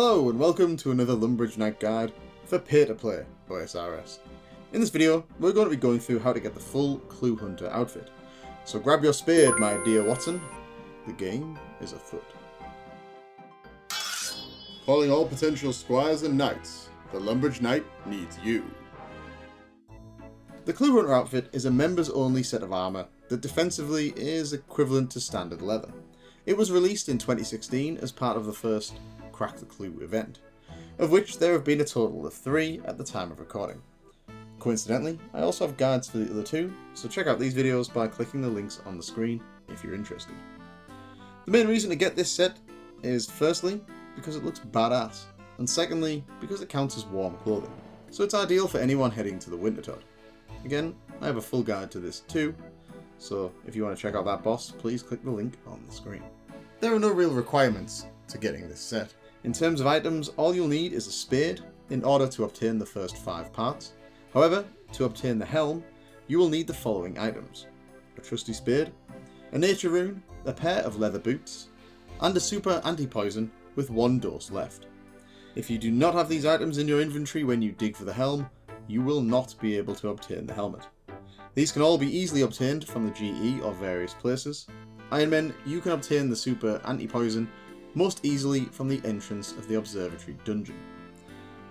Hello and welcome to another Lumbridge Night Guide for Pay-to-Play OSRS. In this video, we're going to be going through how to get the full Clue Hunter outfit. So grab your spade, my dear Watson. The game is afoot. Calling all potential squires and knights, the Lumbridge Knight needs you. The Clue Hunter outfit is a members-only set of armour that defensively is equivalent to standard leather. It was released in 2016 as part of the first Crack the Clue event, of which there have been a total of 3 at the time of recording. Coincidentally, I also have guides for the other 2, so check out these videos by clicking the links on the screen if you're interested. The main reason to get this set is firstly, because it looks badass, and secondly, because it counts as warm clothing, so it's ideal for anyone heading to the Wintertodt. Again, I have a full guide to this too, so if you want to check out that boss, please click the link on the screen. There are no real requirements to getting this set. In terms of items, all you'll need is a spade in order to obtain the first 5 parts. However, to obtain the helm, you will need the following items: a trusty spade, a nature rune, a pair of leather boots, and a Superantipoison with 1 dose left. If you do not have these items in your inventory when you dig for the helm, you will not be able to obtain the helmet. These can all be easily obtained from the GE or various places. Ironmen, you can obtain the Superantipoison most easily from the entrance of the observatory dungeon.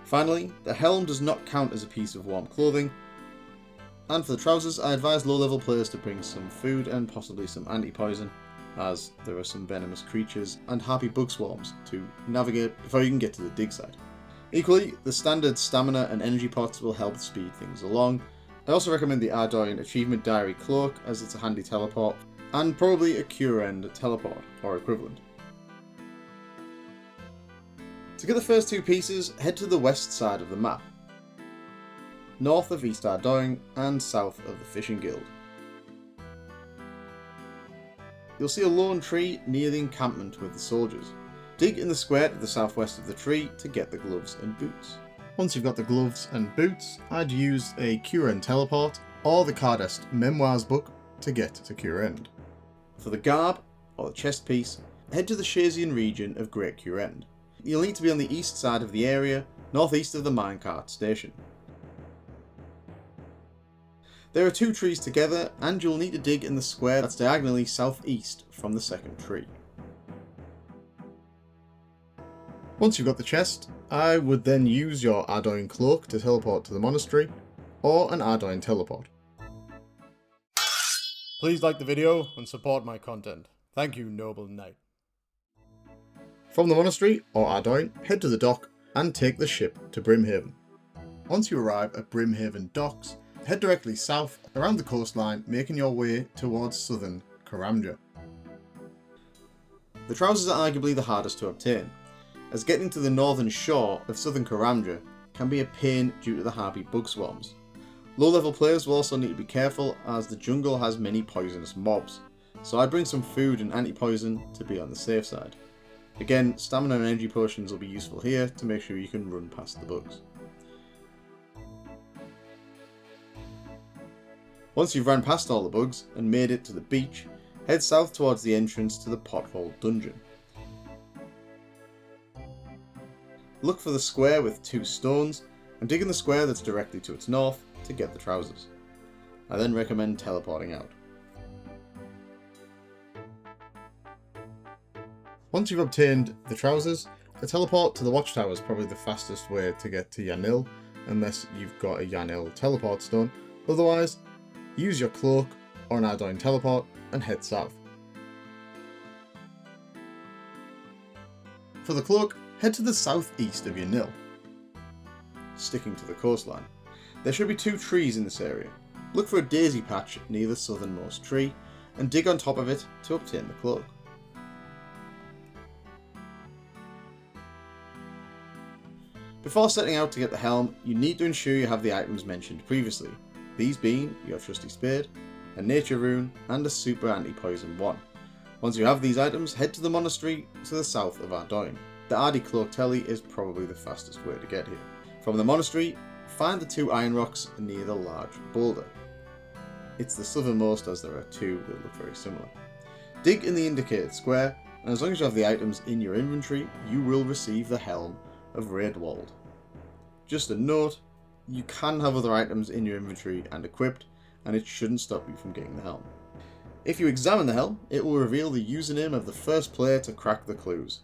Finally, the helm does not count as a piece of warm clothing, and for the trousers I advise low level players to bring some food and possibly some anti-poison, as there are some venomous creatures and harpy bug swarms to navigate before you can get to the dig site. Equally, the standard stamina and energy pots will help speed things along. I also recommend the Ardougne Achievement Diary Cloak, as it's a handy teleport, and probably a Kourend teleport or equivalent. To get the first 2 pieces, head to the west side of the map, north of East Ardougne and south of the Fishing Guild. You'll see a lone tree near the encampment with the soldiers. Dig in the square to the southwest of the tree to get the gloves and boots. Once you've got the gloves and boots, I'd use a Kourend teleport or the Cardest Memoirs book to get to Kourend. For the Garb, or the chest piece, head to the Shazian region of Great Kourend. You'll need to be on the east side of the area, northeast of the minecart station. There are 2 trees together, and you'll need to dig in the square that's diagonally southeast from the second tree. Once you've got the chest, I would then use your Ardougne Cloak to teleport to the monastery, or an Ardougne teleport. Please like the video and support my content. Thank you, noble knight. From the monastery, or Ardougne, head to the dock and take the ship to Brimhaven. Once you arrive at Brimhaven docks, head directly south around the coastline, making your way towards southern Karamja. The trousers are arguably the hardest to obtain, as getting to the northern shore of southern Karamja can be a pain due to the harpy bug swarms. Low level players will also need to be careful, as the jungle has many poisonous mobs, so I'd bring some food and anti-poison to be on the safe side. Again, stamina and energy potions will be useful here to make sure you can run past the bugs. Once you've ran past all the bugs and made it to the beach, head south towards the entrance to the pothole dungeon. Look for the square with 2 stones and dig in the square that's directly to its north to get the trousers. I then recommend teleporting out. Once you've obtained the trousers, a teleport to the Watchtower is probably the fastest way to get to Yanille, unless you've got a Yanille teleport stone. Otherwise, use your cloak or an Ardougne teleport and head south. For the cloak, head to the southeast of Yanille, sticking to the coastline. There should be 2 trees in this area. Look for a daisy patch near the southernmost tree and dig on top of it to obtain the cloak. Before setting out to get the helm, you need to ensure you have the items mentioned previously, these being your trusty spade, a nature rune, and a Superantipoison 1. Once you have these items, head to the monastery to the south of Ardougne. The Ardougne Cloak Tele is probably the fastest way to get here. From the monastery, find the 2 iron rocks near the large boulder. It's the southernmost, as there are 2 that look very similar. Dig in the indicated square and as long as you have the items in your inventory, you will receive the Helm of Raedwald. Just a note, you can have other items in your inventory and equipped, and it shouldn't stop you from getting the Helm. If you examine the Helm, it will reveal the username of the first player to crack the clues.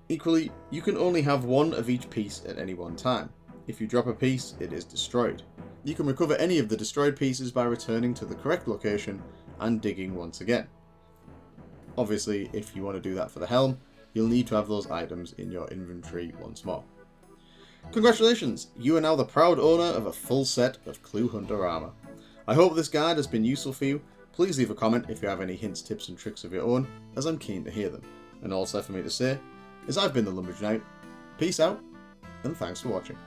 Equally, you can only have one of each piece at any one time. If you drop a piece, it is destroyed. You can recover any of the destroyed pieces by returning to the correct location and digging once again. Obviously, if you want to do that for the Helm, you'll need to have those items in your inventory once more. Congratulations! You are now the proud owner of a full set of Clue Hunter armour. I hope this guide has been useful for you. Please leave a comment if you have any hints, tips and tricks of your own, as I'm keen to hear them. And all left for me to say is I've been the Lumbridge Knight. Peace out, and thanks for watching.